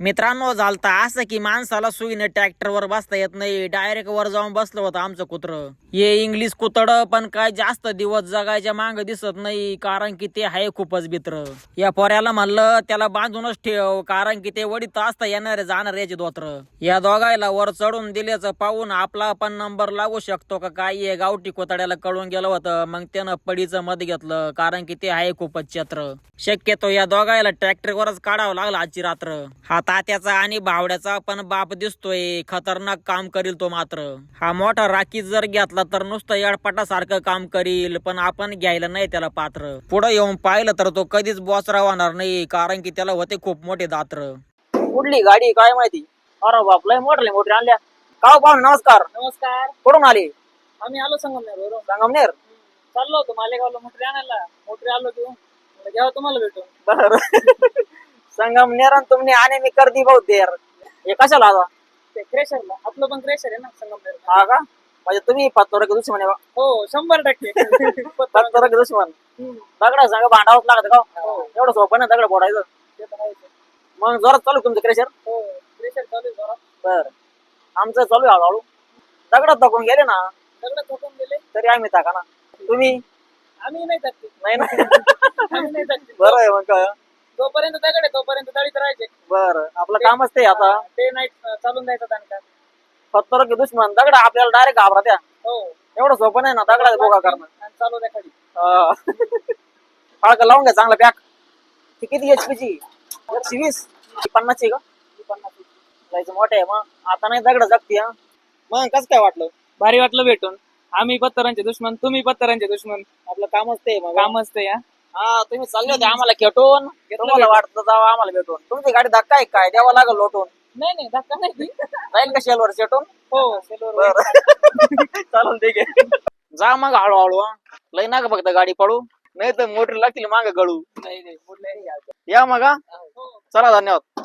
मित्रांनो, झालता असं की माणसाला सुईने ट्रॅक्टरवर बसता येत नाही, डायरेक्ट वर जाऊन बसलं होतं आमचं कुत्र. हे इंग्लिश कुतड पण काय जास्त दिवस जगायच्या मांग दिसत नाही, कारण की ते आहे खूपच मित्र. या पोऱ्याला म्हणलं त्याला बांधूनच ठेव, कारण की ते वडीत असता येणारे जाणार याचे दोत्र. या दोघायला वर चढून दिल्याचं पाहून आपला पण नंबर लागू शकतो का काय, हे गावठी कोतड्याला कळून गेलं होतं. मग त्यानं पडीचं मत घेतलं, कारण की ते आहे खूपच चत्र. शक्यतो या दोघायला ट्रॅक्टरवरच काढावं लागलं आजची रात्र. हा तात्याचा आणि भावड्याचा पण बाप दिसतोय, खतरनाक काम करील तो मात्र. हा मोठा राखी जर घेतला तर नुसतं येडपाटासारखं काम करील, पण आपण घ्यायला नाही त्याला पात्र. पुढे येऊन पाहिलं तर तो कधीच बॉस राहणार नाही, कारण की त्याला होते खूप मोठे दात्र. कुठली गाडी काय माहिती. अरे बाप, लय मोठे आणल्या. का पाहून नमस्कार. नमस्कार. कुठून आले? आम्ही आलो संगमनेर. संगमनेर. चाललो होतो मालेगावला मोटरी आणायला. मोटरी आलो घेऊन, घ्यावं तुम्हाला भेटून. बर. संगमनेर तुमने आने में कर दी बहुत देर. हे कशाला आला? ते क्रेशरला, आपलं पण क्रेशर आहे ना संगमनेर. हा का? म्हणजे तुम्ही पत्तोर के दुश्मन आहे बा. हो 100%. पत्तोर के दुश्मन. दगड सांग भांडावंच लागत का? हो. एवढं सोपं नाही दगड फोडायचं. ते तर आहेच. मग जोरात चालू तुमचं क्रेशर? हो क्रेशर चालू आहे जरा. बर. आमचं चालू आहे हळूहळू. दगडात टाकून गेले ना दगड थोकून गेले तरी आम्ही टाका ना. तुम्ही आम्ही नाही टाकते. नाही ना. आम्ही नाही टाकते. बरं आहे मग काय. जोपर्यंत दगड आहे तोपर्यंत दळीत राहायचे. बर, आपलं कामच ते आता. ते नाही चालून द्यायचं त्यांना. पत्तोर के दुश्मन दगड आपल्याला डायरेक्ट घाबरत्या. हो. एवढं सोपं नाही ना दगडात बोगा करणं. आणि चालू द्या खाली. हळका लावून घ्या चांगला पॅक. ती किती HP ची? 120. 50 ची का? 50. लायचं मोठे आहे. मग आता नाही दगड जगती. हा मग कसं काय वाटलं? भारी वाटलं भेटून. आम्ही पत्तरांचे दुश्मन, तुम्ही पत्तरांचे दुश्मन. आपलं कामच ते मग. कामच ते या. हा, तुम्ही चालले होते आम्हाला खेटून, तुम्हाला वाटतं जावं आम्हाला भेटून. तुमची गाडी धक्का आहे काय? द्यावा लागल लोटून. नाही धक्का नाही ती. राहील का शेलवर सेटून? हो सेलवर. बरं. चालून ठीक आहे. जा मग हळूहळू. हा. लय ना फक्त गाडी पडू, नाही तर मोटर लागतील मागे गळू. नाही कुठल्याही घ्यायचं. या मग. हा. हो. चला, धन्यवाद.